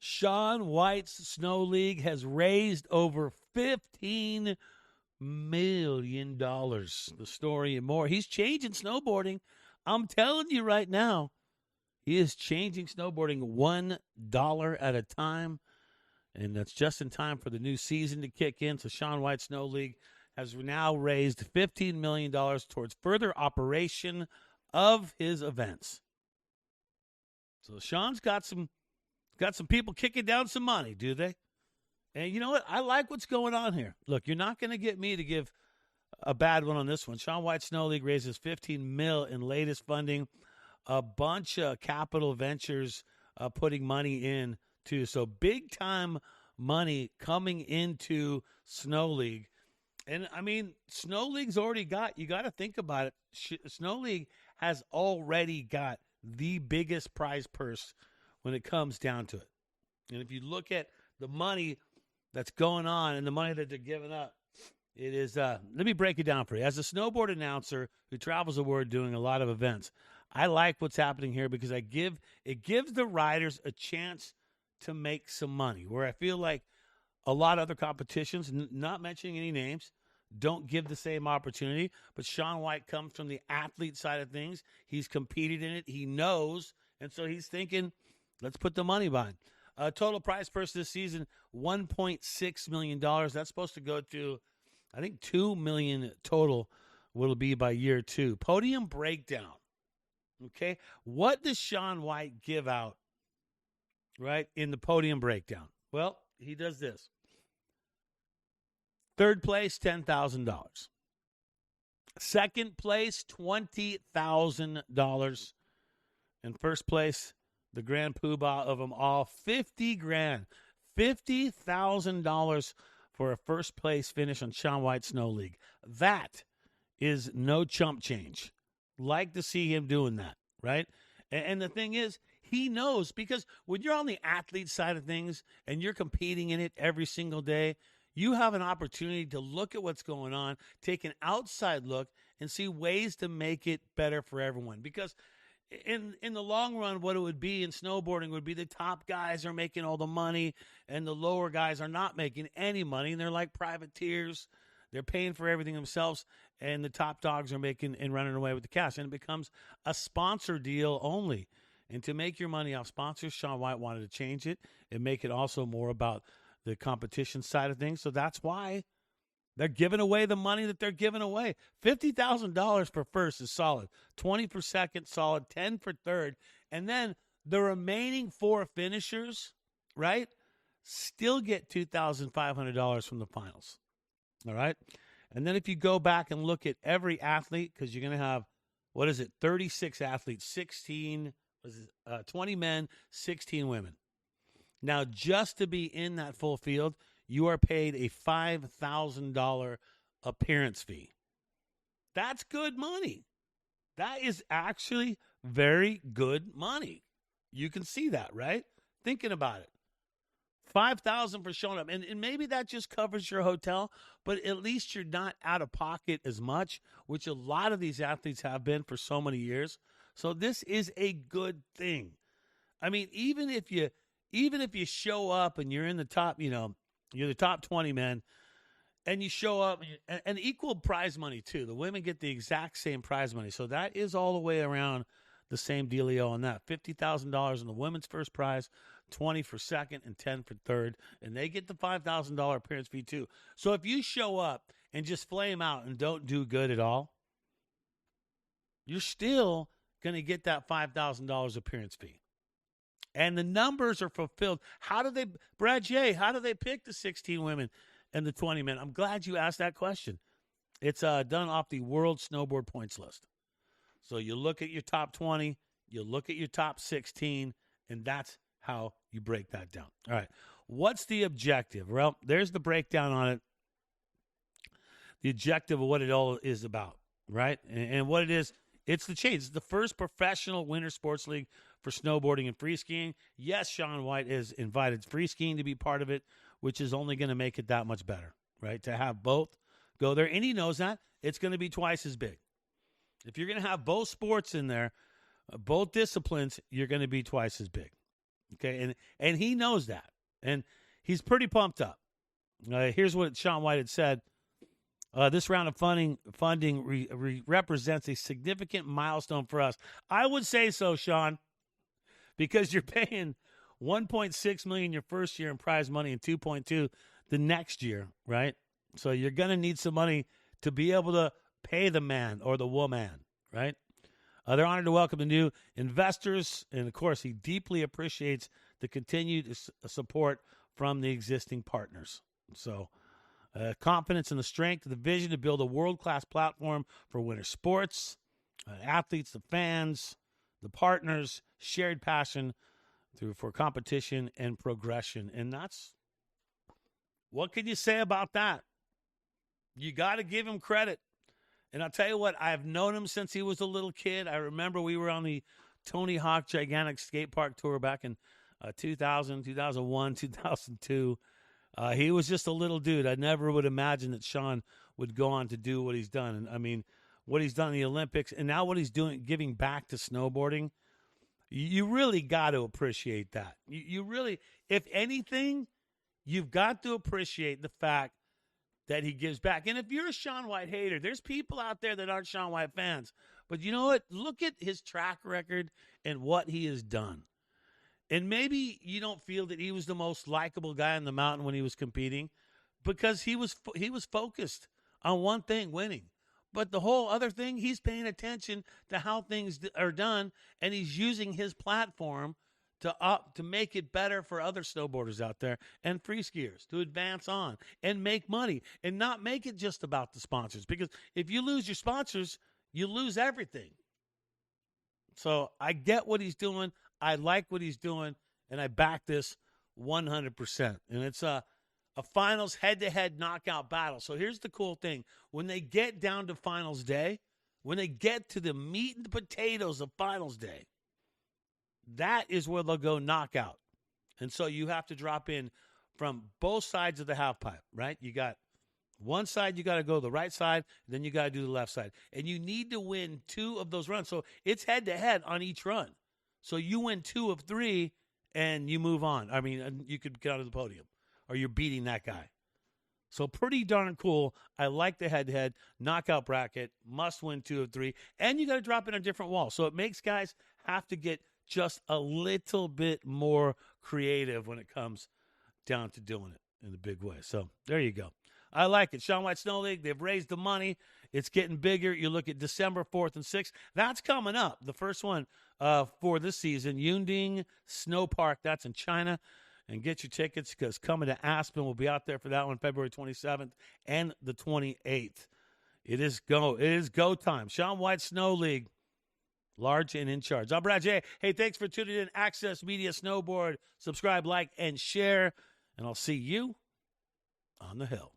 Shaun White's Snow League has raised over $15 million. The story and more. He's changing snowboarding. I'm telling you right now, he is changing snowboarding $1 at a time, and that's just in time for the new season to kick in. So Shaun White Snow League has now raised $15 million towards further operation of his events. So Shaun's got some people kicking down some money, do they? And you know what? I like what's going on here. Look, you're not going to get me to give a bad one on this one. Shaun White Snow League raises $15 million in latest funding. A bunch of capital ventures putting money in too. So big time money coming into Snow League. And I mean, Snow League's already got, you got to think about it. Snow League has already got the biggest prize purse when it comes down to it. And if you look at the money that's going on and the money that they're giving up, it is, let me break it down for you. As a snowboard announcer who travels the world doing a lot of events, I like what's happening here because it gives the riders a chance to make some money, where I feel like a lot of other competitions, not mentioning any names, don't give the same opportunity. But Shaun White comes from the athlete side of things. He's competed in it. He knows. And so he's thinking, let's put the money behind. Total prize purse this season, $1.6 million. That's supposed to go to, I think, $2 million total will be by year 2. Podium breakdown. Okay, what does Shaun White give out, right, in the podium breakdown? Well, he does this. Third place, $10,000. Second place, $20,000. And first place, the grand poobah of them all, $50,000. $50,000 for a first place finish on Shaun White Snow League. That is no chump change. Like to see him doing that, right? And the thing is, he knows, because when you're on the athlete side of things and you're competing in it every single day, you have an opportunity to look at what's going on, take an outside look, and see ways to make it better for everyone. Because in the long run, what it would be in snowboarding would be the top guys are making all the money and the lower guys are not making any money, and they're like privateers. They're paying for everything themselves, and the top dogs are making and running away with the cash. And it becomes a sponsor deal only. And to make your money off sponsors, Shaun White wanted to change it and make it also more about the competition side of things. So that's why they're giving away the money that they're giving away. $50,000 for first is solid. 20 for second, solid. 10 for third. And then the remaining 4 finishers, right, still get $2,500 from the finals. All right. And then if you go back and look at every athlete, because you're going to have, 36 athletes, 20 men, 16 women. Now, just to be in that full field, you are paid a $5,000 appearance fee. That's good money. That is actually very good money. You can see that, right? Thinking about it. $5,000 for showing up. And maybe that just covers your hotel, but at least you're not out of pocket as much, which a lot of these athletes have been for so many years. So this is a good thing. I mean, even if you show up and you're in the top, you're the top 20 men, and you show up, and equal prize money too. The women get the exact same prize money. So that is all the way around the same dealio on that. $50,000 in the women's first prize, 20 for second, and 10 for third. And they get the $5,000 appearance fee too. So if you show up and just flame out and don't do good at all, you're still going to get that $5,000 appearance fee. And the numbers are fulfilled. Brad J., how do they pick the 16 women and the 20 men? I'm glad you asked that question. It's done off the World Snowboard Points list. So you look at your top 20, you look at your top 16, and that's how you break that down. All right. What's the objective? Well, there's the breakdown on it. The objective of what it all is about, right? And what it is, it's the change. It's the first professional winter sports league for snowboarding and freeskiing. Yes, Shaun White has invited freeskiing to be part of it, which is only going to make it that much better, right? To have both go there. And he knows that. It's going to be twice as big. If you're going to have both sports in there, both disciplines, you're going to be twice as big. Okay, and he knows that, and he's pretty pumped up. Here's what Shaun White had said. This round of funding represents a significant milestone for us. I would say so, Shaun, because you're paying $1.6 million your first year in prize money and $2.2 the next year, right? So you're going to need some money to be able to pay the man or the woman, right? They're honored to welcome the new investors, and of course, he deeply appreciates the continued support from the existing partners. So, confidence in the strength of the vision to build a world-class platform for winter sports, athletes, the fans, the partners, shared passion for competition and progression. And that's, what can you say about that? You got to give him credit. And I'll tell you what, I've known him since he was a little kid. I remember we were on the Tony Hawk Gigantic Skate Park Tour back in 2000, 2001, 2002. He was just a little dude. I never would imagine that Shaun would go on to do what he's done. And I mean, what he's done in the Olympics and now what he's doing, giving back to snowboarding, you really got to appreciate that. You really, if anything, you've got to appreciate the fact that he gives back. And if you're a Shaun White hater, there's people out there that aren't Shaun White fans. But you know what? Look at his track record and what he has done. And maybe you don't feel that he was the most likable guy on the mountain when he was competing because he was focused on one thing, winning. But the whole other thing, he's paying attention to how things are done, and he's using his platform to make it better for other snowboarders out there and free skiers to advance on and make money and not make it just about the sponsors. Because if you lose your sponsors, you lose everything. So I get what he's doing. I like what he's doing, and I back this 100%. And it's a finals head-to-head knockout battle. So here's the cool thing. When they get down to finals day, when they get to the meat and potatoes of finals day, that is where they'll go knockout. And so you have to drop in from both sides of the half pipe, right? You got one side, you got to go the right side, then you got to do the left side. And you need to win 2 of those runs. So it's head-to-head on each run. So you win 2 of 3, and you move on. I mean, you could get onto the podium, or you're beating that guy. So pretty darn cool. I like the head-to-head knockout bracket, must win 2 of 3, and you got to drop in a different wall. So it makes guys have to get just a little bit more creative when it comes down to doing it in a big way. So there you go. I like it. Shaun White Snow League, they've raised the money. It's getting bigger. You look at December 4th and 6th. That's coming up. The first one for this season, Yunding Snow Park. That's in China. And get your tickets because coming to Aspen, we'll be out there for that one February 27th and the 28th. It is go time. Shaun White Snow League. Large and in charge. I'm Brad J. Hey, thanks for tuning in. Access Media Snowboard. Subscribe, like, and share. And I'll see you on the hill.